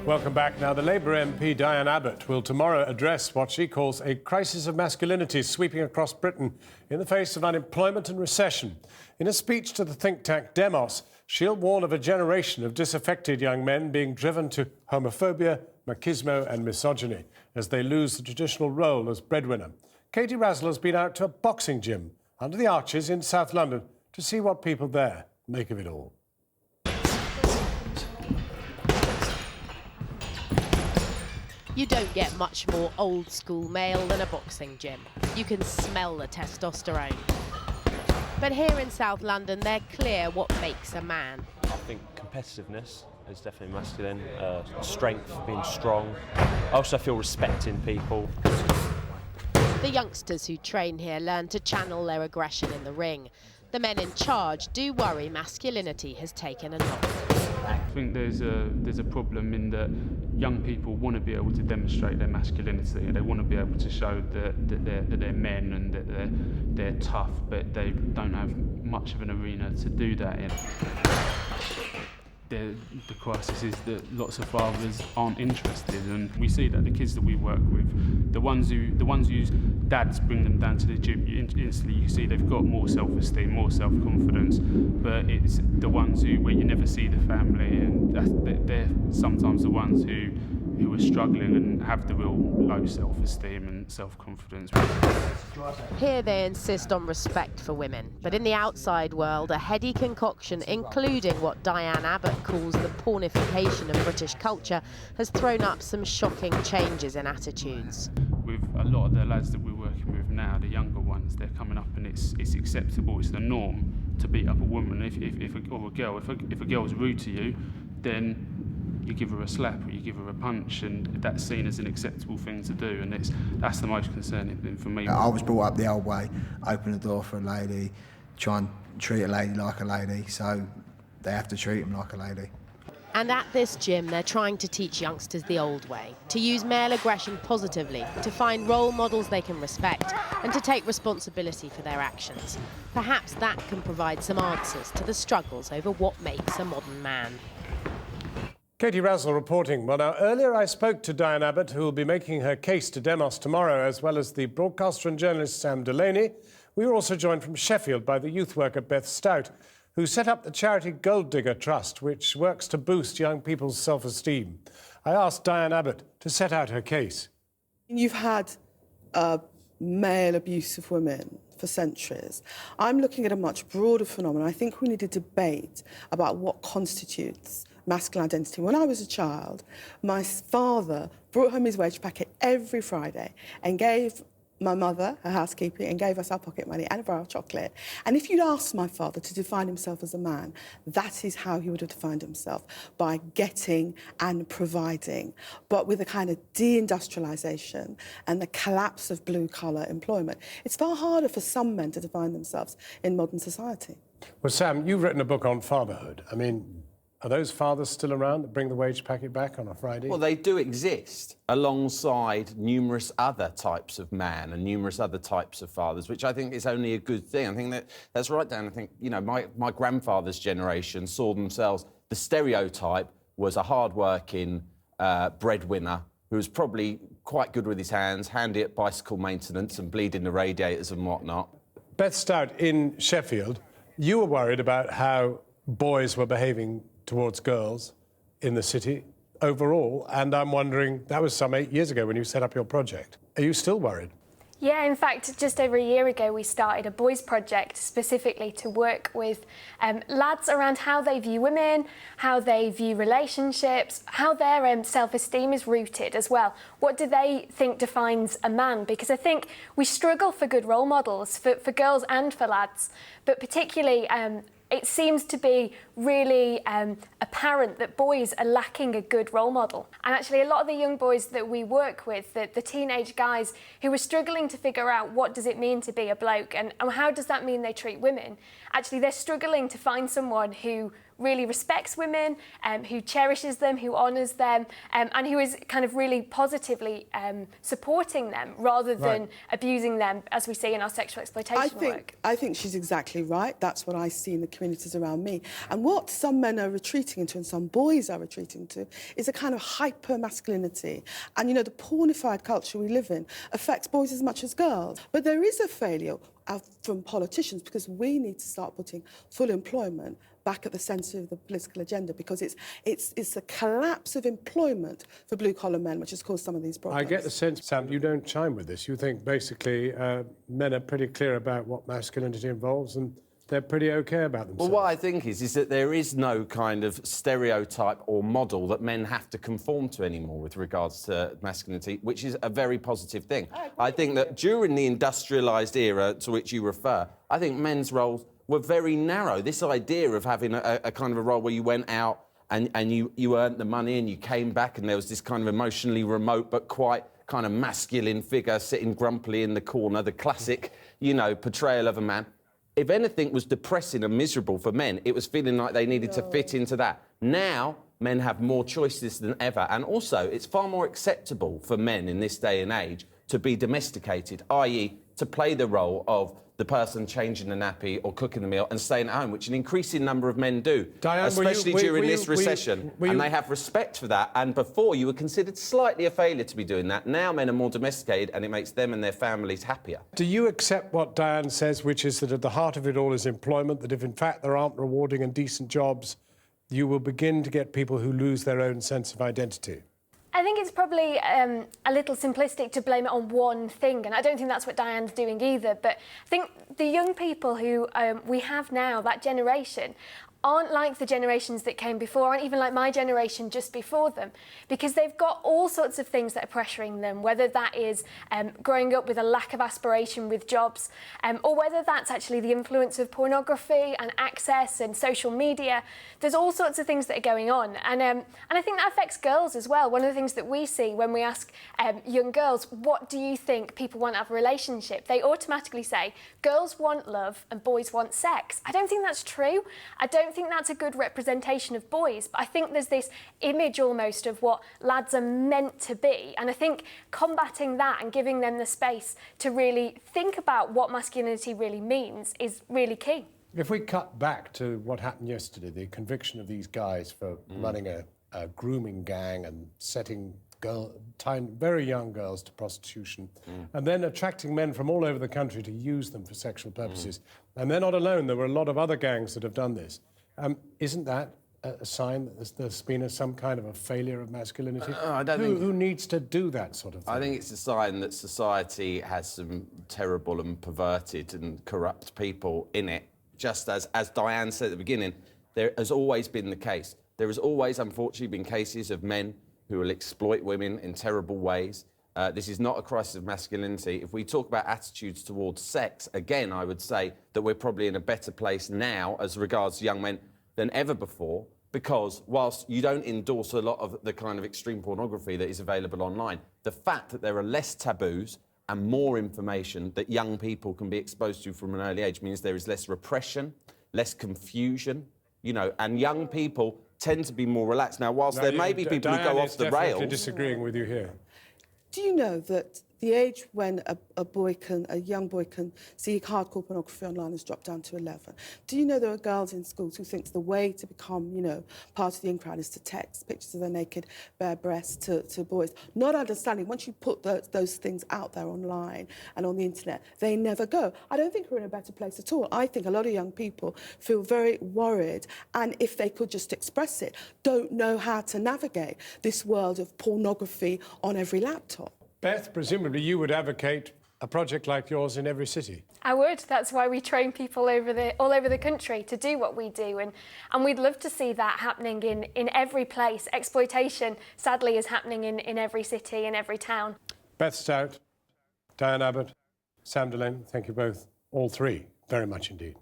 Welcome back. Now, the Labour MP Diane Abbott will tomorrow address what she calls a crisis of masculinity sweeping across Britain in the face of unemployment and recession. In a speech to the think tank Demos, she'll warn of a generation of disaffected young men being driven to homophobia, machismo and misogyny as they lose the traditional role as breadwinner. Katie Razzle has been out to a boxing gym under the Arches in South London to see what people there make of it all. You don't get much more old-school male than a boxing gym. You can smell the testosterone. But here in South London, they're clear what makes a man. I think competitiveness is definitely masculine, strength, being strong. I also feel respect in people. The youngsters who train here learn to channel their aggression in the ring. The men in charge do worry masculinity has taken a knock. I think there's a problem in that young people want to be able to demonstrate their masculinity. They want to be able to show that they're men and that they're tough, but they don't have much of an arena to do that in. The crisis is that lots of fathers aren't interested, and we see that the kids that we work with, the ones whose dads bring them down to the gym, instantly you see they've got more self-esteem, more self-confidence, but it's the ones where you never see the family, and they're sometimes the ones who are struggling and have the real low self-esteem and self-confidence. Here they insist on respect for women, but in the outside world, a heady concoction, including what Diane Abbott calls the pornification of British culture, has thrown up some shocking changes in attitudes. With a lot of the lads that we're working with now, the younger ones, they're coming up and it's acceptable, it's the norm to beat up a woman. If a girl's rude to you, then you give her a slap or you give her a punch, and that's seen as an acceptable thing to do, and that's the most concerning thing for me. I was brought up the old way, open the door for a lady, try and treat a lady like a lady, so they have to treat them like a lady. And at this gym, they're trying to teach youngsters the old way, to use male aggression positively, to find role models they can respect, and to take responsibility for their actions. Perhaps that can provide some answers to the struggles over what makes a modern man. Katie Razzle reporting. Well, now, earlier I spoke to Diane Abbott, who will be making her case to Demos tomorrow, as well as the broadcaster and journalist Sam Delaney. We were also joined from Sheffield by the youth worker Beth Stout, who set up the charity Gold Digger Trust, which works to boost young people's self-esteem. I asked Diane Abbott to set out her case. You've had male abuse of women for centuries. I'm looking at a much broader phenomenon. I think we need a debate about what constitutes masculine identity. When I was a child, my father brought home his wage packet every Friday and gave my mother her housekeeping and gave us our pocket money and a bar of chocolate. And if you'd asked my father to define himself as a man, that is how he would have defined himself, by getting and providing. But with a kind of deindustrialisation and the collapse of blue-collar employment, it's far harder for some men to define themselves in modern society. Well, Sam, you've written a book on fatherhood. I mean, are those fathers still around that bring the wage packet back on a Friday? Well, they do exist alongside numerous other types of man and numerous other types of fathers, which I think is only a good thing. I think that's right, Dan. I think, you know, my grandfather's generation saw themselves, the stereotype was a hard-working breadwinner who was probably quite good with his hands, handy at bicycle maintenance and bleeding the radiators and whatnot. Beth Stout, in Sheffield, you were worried about how boys were behaving towards girls in the city overall, and I'm wondering, that was some 8 years ago when you set up your project. Are you still worried? Yeah, in fact, just over a year ago, we started a boys project specifically to work with lads around how they view women, how they view relationships, how their self-esteem is rooted as well. What do they think defines a man? Because I think we struggle for good role models for girls and for lads, but particularly it seems to be really apparent that boys are lacking a good role model. And actually a lot of the young boys that we work with, the teenage guys who are struggling to figure out what does it mean to be a bloke and how does that mean they treat women, actually they're struggling to find someone who really respects women, who cherishes them, who honours them, and who is kind of really positively supporting them rather than abusing them, as we see in our sexual exploitation work. I think she's exactly right. That's what I see in the communities around me. And what some men are retreating into and some boys are retreating to is a kind of hyper-masculinity. And, you know, the pornified culture we live in affects boys as much as girls. But there is a failure from politicians because we need to start putting full employment back at the centre of the political agenda, because it's a collapse of employment for blue-collar men which has caused some of these problems. I get the sense, Sam, you don't chime with this. You think basically men are pretty clear about what masculinity involves and they're pretty okay about themselves. Well, what I think is that there is no kind of stereotype or model that men have to conform to anymore with regards to masculinity, which is a very positive thing. I think that during the industrialised era to which you refer, I think men's roles were very narrow. This idea of having a kind of a role where you went out and you earned the money and you came back and there was this kind of emotionally remote but quite kind of masculine figure sitting grumpily in the corner, the classic, you know, portrayal of a man. If anything was depressing and miserable for men, it was feeling like they needed to fit into that. Now, men have more choices than ever. And also, it's far more acceptable for men in this day and age to be domesticated, i.e. to play the role of the person changing the nappy or cooking the meal and staying at home, which an increasing number of men do, Diane, especially during this recession. And they have respect for that. And before, you were considered slightly a failure to be doing that. Now men are more domesticated and it makes them and their families happier. Do you accept what Diane says, which is that at the heart of it all is employment, that if in fact there aren't rewarding and decent jobs, you will begin to get people who lose their own sense of identity? I think it's probably a little simplistic to blame it on one thing, and I don't think that's what Diane's doing either, but I think the young people who we have now, that generation, aren't like the generations that came before, aren't even like my generation just before them, because they've got all sorts of things that are pressuring them, whether that is growing up with a lack of aspiration with jobs, or whether that's actually the influence of pornography and access and social media. There's all sorts of things that are going on, and I think that affects girls as well. One of the things that we see when we ask young girls, what do you think people want out of a relationship? They automatically say, girls want love and boys want sex. I don't think that's true. I don't think that's a good representation of boys, but I think there's this image almost of what lads are meant to be, and I think combating that and giving them the space to really think about what masculinity really means is really key. If we cut back to what happened yesterday, the conviction of these guys for running a grooming gang and setting very young girls to prostitution, and then attracting men from all over the country to use them for sexual purposes. And they're not alone. There were a lot of other gangs that have done this. Isn't that a sign that there's been some kind of a failure of masculinity? I don't think... Who needs to do that sort of thing? I think it's a sign that society has some terrible and perverted and corrupt people in it. Just as Diane said at the beginning, there has always been the case. There has always, unfortunately, been cases of men who will exploit women in terrible ways. This is not a crisis of masculinity. If we talk about attitudes towards sex, again, I would say that we're probably in a better place now as regards young men than ever before, because whilst you don't endorse a lot of the kind of extreme pornography that is available online, the fact that there are less taboos and more information that young people can be exposed to from an early age means there is less repression, less confusion, you know, and young people tend to be more relaxed. Now, whilst there may be people who go off the rails... Diane is definitely disagreeing with you here. Do you know that the age when a young boy can see hardcore pornography online has dropped down to 11? Do you know there are girls in schools who think the way to become, you know, part of the in crowd is to text pictures of their naked bare breasts to boys, not understanding once you put those things out there online and on the internet, they never go. I don't think we're in a better place at all. I think a lot of young people feel very worried, and if they could just express it, don't know how to navigate this world of pornography on every laptop. Beth, presumably you would advocate a project like yours in every city. I would. That's why we train people all over the country to do what we do, and we'd love to see that happening in every place. Exploitation, sadly, is happening in every city, in every town. Beth Stout, Diane Abbott, Sam Delaney, thank you both, all three, very much indeed.